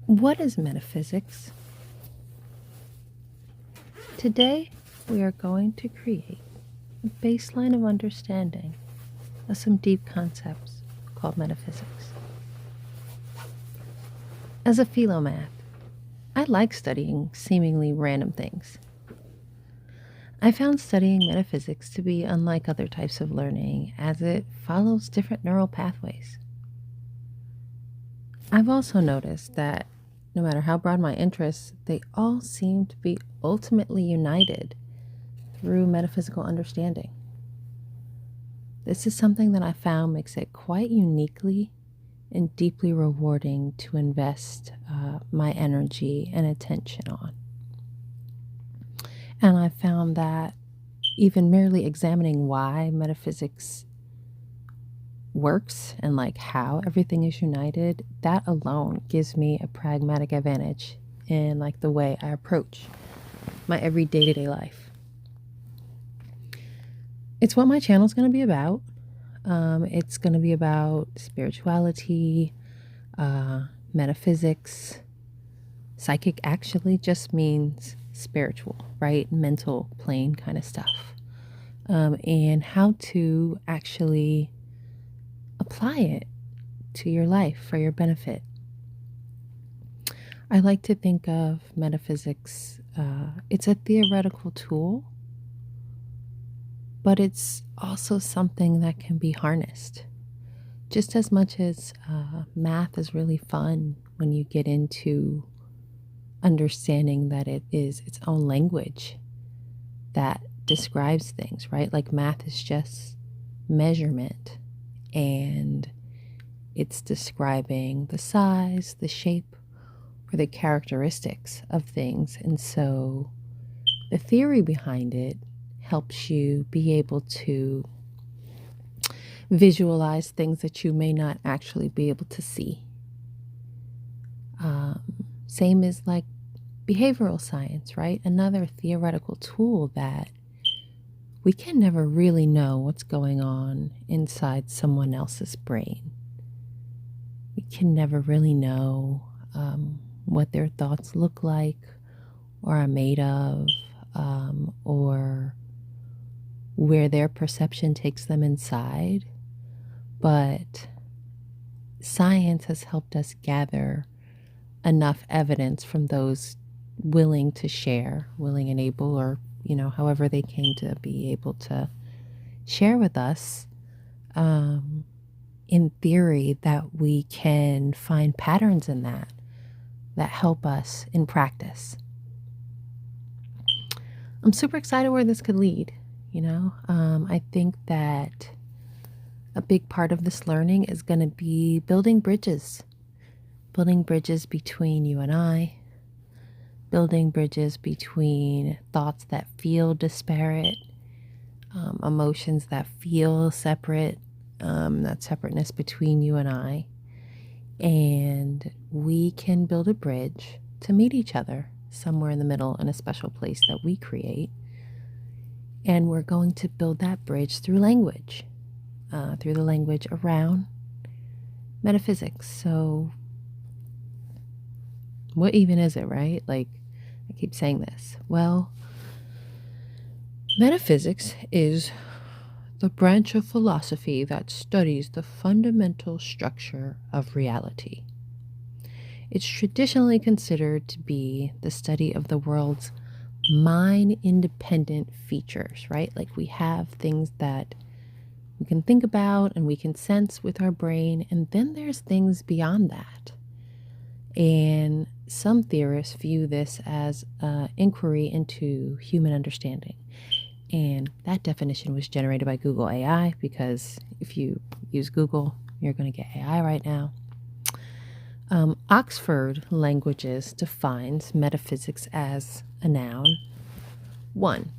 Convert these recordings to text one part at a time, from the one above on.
What is metaphysics? Today, we are going to create a baseline of understanding of some deep concepts called metaphysics. As a philomath, I like studying seemingly random things. I found studying metaphysics to be unlike other types of learning as it follows different neural pathways. I've also noticed that no matter how broad my interests, they all seem to be ultimately united through metaphysical understanding. This is something that I found makes it quite uniquely and deeply rewarding to invest my energy and attention on. And I found that even merely examining why metaphysics works and like how everything is united, that alone gives me a pragmatic advantage in like the way I approach my every day-to-day life. It's what my channel is going to be about. It's going to be about spirituality, metaphysics. Psychic actually just means spiritual, right? Mental plane kind of stuff. And how to actually apply it to your life for your benefit. I like to think of metaphysics, it's a theoretical tool, but it's also something that can be harnessed. Just as much as math is really fun when you get into understanding that it is its own language that describes things, right? Like math is just measurement and it's describing the size, the shape, or the characteristics of things. And so the theory behind it helps you be able to visualize things that you may not actually be able to see. Same as like behavioral science, right? Another theoretical tool that we can never really know what's going on inside someone else's brain. We can never really know what their thoughts look like or are made of, or where their perception takes them inside. But science has helped us gather enough evidence from those willing to share, willing and able, or, however they came to be able to share with us, in theory, that we can find patterns in that help us in practice. I'm super excited where this could lead. I think that a big part of this learning is going to be building bridges between you and I, building bridges between thoughts that feel disparate, emotions that feel separate, that separateness between you and I. And we can build a bridge to meet each other somewhere in the middle in a special place that we create. And we're going to build that bridge through language, through the language around metaphysics. So what even is it, right? Like, I keep saying this. Well, metaphysics is the branch of philosophy that studies the fundamental structure of reality. It's traditionally considered to be the study of the world's mind-independent features, right? Like we have things that we can think about and we can sense with our brain, and then there's things beyond that. And some theorists view this as an inquiry into human understanding. And that definition was generated by Google AI, because if you use Google, you're going to get AI right now. Oxford Languages defines metaphysics as a noun. 1,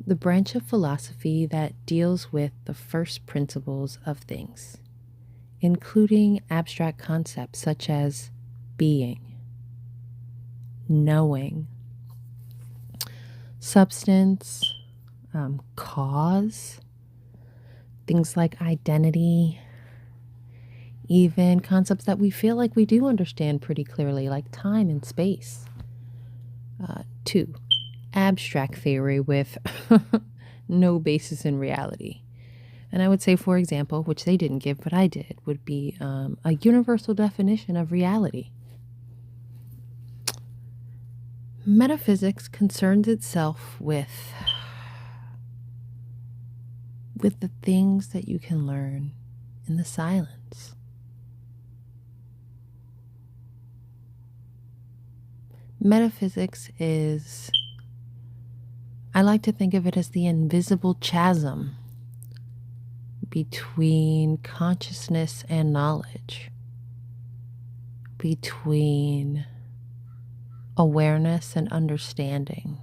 the branch of philosophy that deals with the first principles of things, including abstract concepts such as being, knowing, substance, cause, things like identity, even concepts that we feel like we do understand pretty clearly, like time and space. 2, abstract theory with no basis in reality. And I would say, for example, which they didn't give, but I did, would be a universal definition of reality. Metaphysics concerns itself with the things that you can learn in the silence. Metaphysics is, I like to think of it as the invisible chasm between consciousness and knowledge, between awareness and understanding.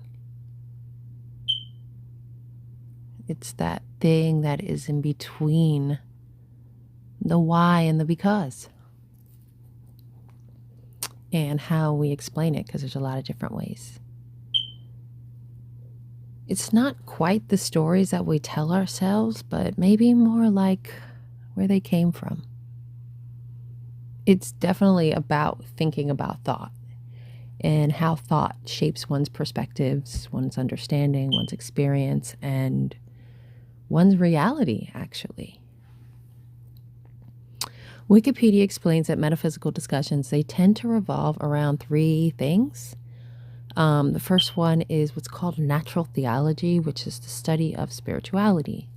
It's that thing that is in between the why and the because, and how we explain it, because there's a lot of different ways. It's not quite the stories that we tell ourselves, but maybe more like where they came from. It's definitely about thinking about thought and how thought shapes one's perspectives, one's understanding, one's experience, and one's reality, actually. Wikipedia explains that metaphysical discussions, they tend to revolve around 3 things. The first one is what's called natural theology, which is the study of spirituality,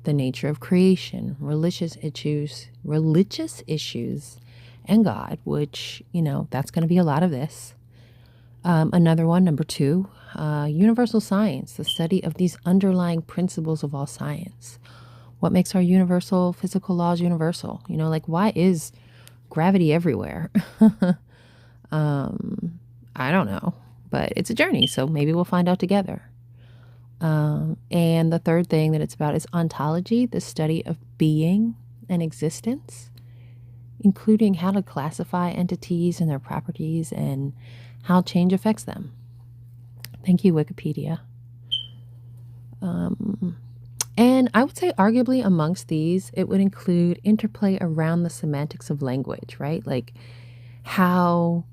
the nature of creation, religious issues, and God, which, that's going to be a lot of this. Another one, number 2, universal science, the study of these underlying principles of all science. What makes our universal physical laws universal? Why is gravity everywhere? I don't know, but it's a journey, so maybe we'll find out together. And the third thing that it's about is ontology, the study of being and existence, including how to classify entities and their properties and how change affects them. Thank you, Wikipedia. And I would say arguably amongst these, it would include interplay around the semantics of language, right? Like how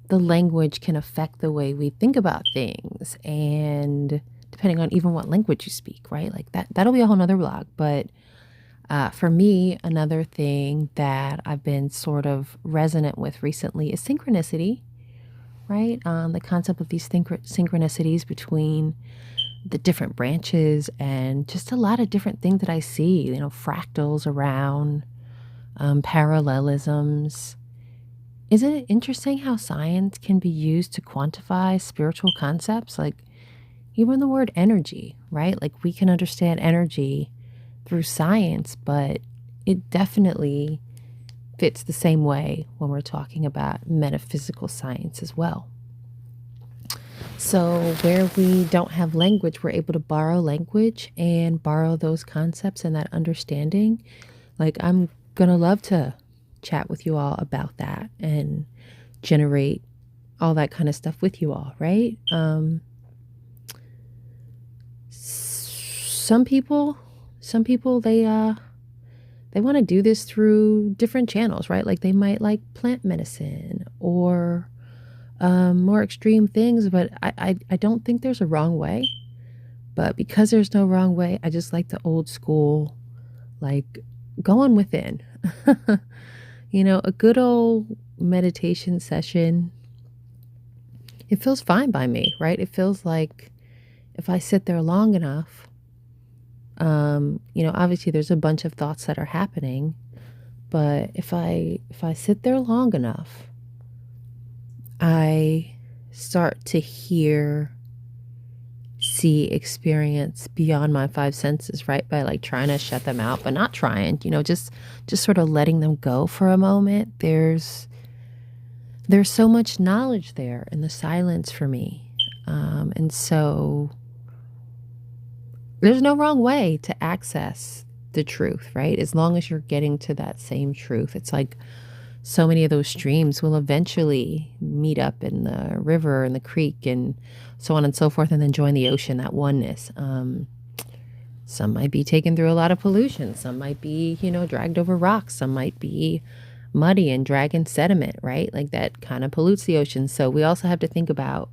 the language can affect the way we think about things, and depending on even what language you speak, right? Like that'll be a whole nother blog. But for me, another thing that I've been sort of resonant with recently is synchronicity, right? The concept of these synchronicities between the different branches, and just a lot of different things that I see, fractals around, parallelisms. Isn't it interesting how science can be used to quantify spiritual concepts? Like even the word energy, right? Like we can understand energy through science, but it definitely fits the same way when we're talking about metaphysical science as well. So where we don't have language, we're able to borrow language and borrow those concepts and that understanding. Like I'm going to love to chat with you all about that and generate all that kind of stuff with you all, right? Some people, they want to do this through different channels, right? Like they might like plant medicine or more extreme things, but I don't think there's a wrong way. But because there's no wrong way, I just like the old school, like going within. A good old meditation session, it feels fine by me, right? It feels like if I sit there long enough, obviously there's a bunch of thoughts that are happening, but if I sit there long enough, I start to hear, see, experience beyond my 5 senses, right? By like trying to shut them out, but not trying, just sort of letting them go for a moment. There's so much knowledge there in the silence for me. And so there's no wrong way to access the truth, right? As long as you're getting to that same truth. It's like so many of those streams will eventually meet up in the river and the creek and so on and so forth, and then join the ocean, that oneness. Some might be taken through a lot of pollution. Some might be, dragged over rocks. Some might be muddy and dragging sediment, right? Like that kind of pollutes the ocean. So we also have to think about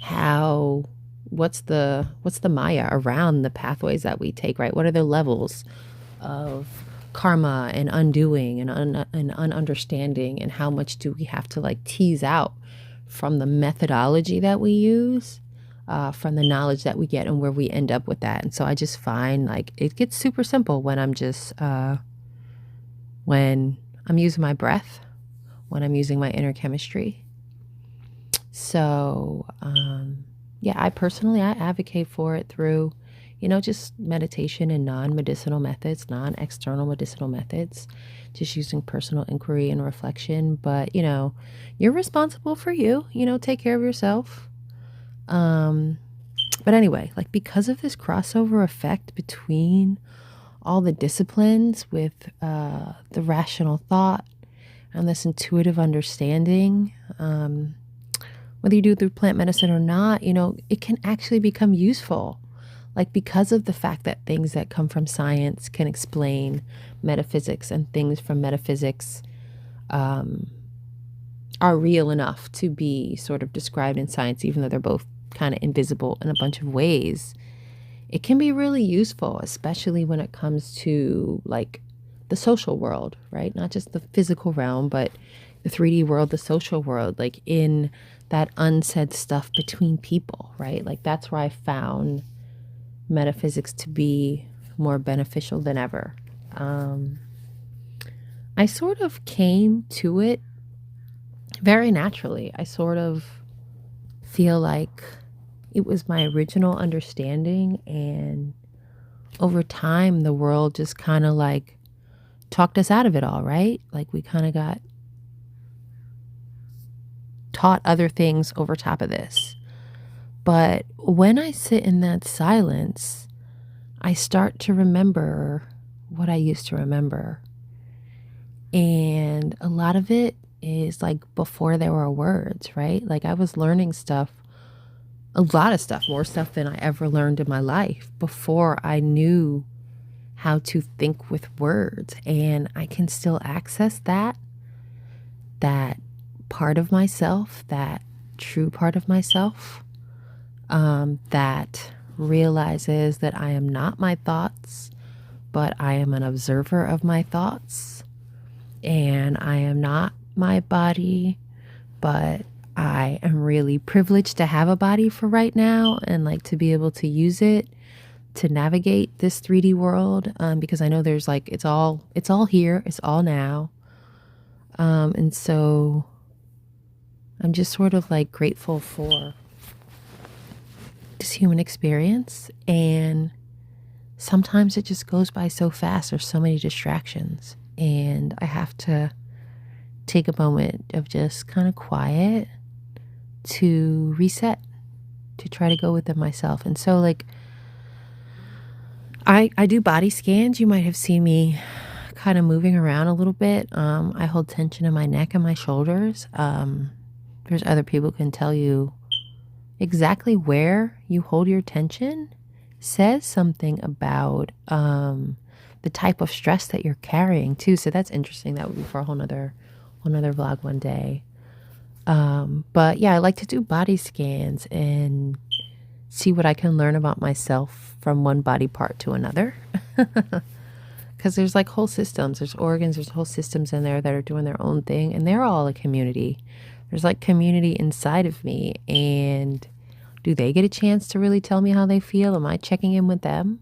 how what's the Maya around the pathways that we take, right? What are the levels of karma and undoing and ununderstanding, and how much do we have to like tease out from the methodology that we use, from the knowledge that we get, and where we end up with that. And so I just find like it gets super simple when I'm just when I'm using my breath, when I'm using my inner chemistry. So yeah, I advocate for it through, just meditation and non-medicinal methods, non-external medicinal methods, just using personal inquiry and reflection. But, you're responsible for you, take care of yourself. But anyway, like because of this crossover effect between all the disciplines with the rational thought and this intuitive understanding, whether you do it through plant medicine or not, it can actually become useful. Like because of the fact that things that come from science can explain metaphysics, and things from metaphysics are real enough to be sort of described in science, even though they're both kind of invisible in a bunch of ways. It can be really useful, especially when it comes to like the social world, right? Not just the physical realm, but the 3D world, the social world, like in that unsaid stuff between people, right? Like that's where I found metaphysics to be more beneficial than ever. I sort of came to it very naturally. I sort of feel like it was my original understanding, and over time the world just kind of like talked us out of it all, right? Like we kind of got taught other things over top of this. But when I sit in that silence, I start to remember what I used to remember. And a lot of it is like before there were words, right? Like I was learning stuff, a lot of stuff, more stuff than I ever learned in my life before I knew how to think with words. And I can still access that part of myself, that true part of myself, that realizes that I am not my thoughts, but I am an observer of my thoughts, and I am not my body, but I am really privileged to have a body for right now, and like to be able to use it to navigate this 3D world, because I know there's like it's all here, it's all now, and so I'm just sort of like grateful for this human experience. And sometimes it just goes by so fast. There's so many distractions, and I have to take a moment of just kind of quiet to reset, to try to go within myself. And so like I do body scans. You might have seen me kind of moving around a little bit. I hold tension in my neck and my shoulders. There's other people who can tell you exactly where you hold your tension says something about the type of stress that you're carrying too. So that's interesting. That would be for a whole nother vlog one day. But yeah, I like to do body scans and see what I can learn about myself from one body part to another. Because there's like whole systems, there's organs, there's whole systems in there that are doing their own thing, and they're all a community. There's like community inside of me, and do they get a chance to really tell me how they feel? Am I checking in with them?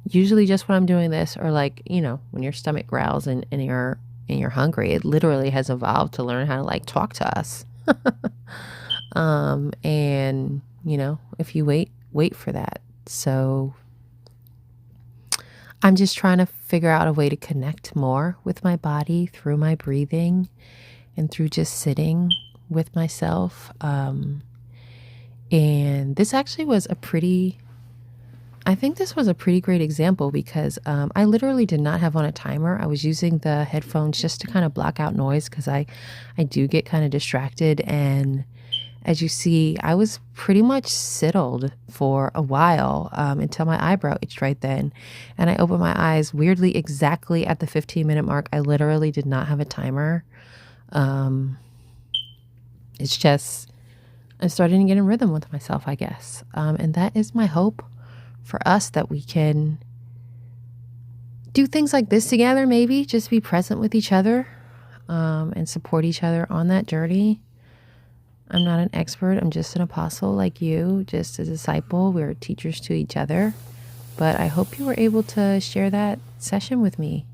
Usually just when I'm doing this, or like, when your stomach growls and you're hungry, it literally has evolved to learn how to like talk to us. And if you wait for that. So I'm just trying to figure out a way to connect more with my body through my breathing and through just sitting with myself. And this actually was I think this was a pretty great example, because I literally did not have on a timer. I was using the headphones just to kind of block out noise, because I do get kind of distracted, and As you see, I was pretty much siddled for a while until my eyebrow itched right then. And I opened my eyes weirdly exactly at the 15-minute mark. I literally did not have a timer. Um, it's just, I'm starting to get in rhythm with myself, I guess. And that is my hope for us, that we can do things like this together, maybe just be present with each other and support each other on that journey. I'm not an expert. I'm just an apostle like you, just a disciple. We're teachers to each other. But I hope you were able to share that session with me.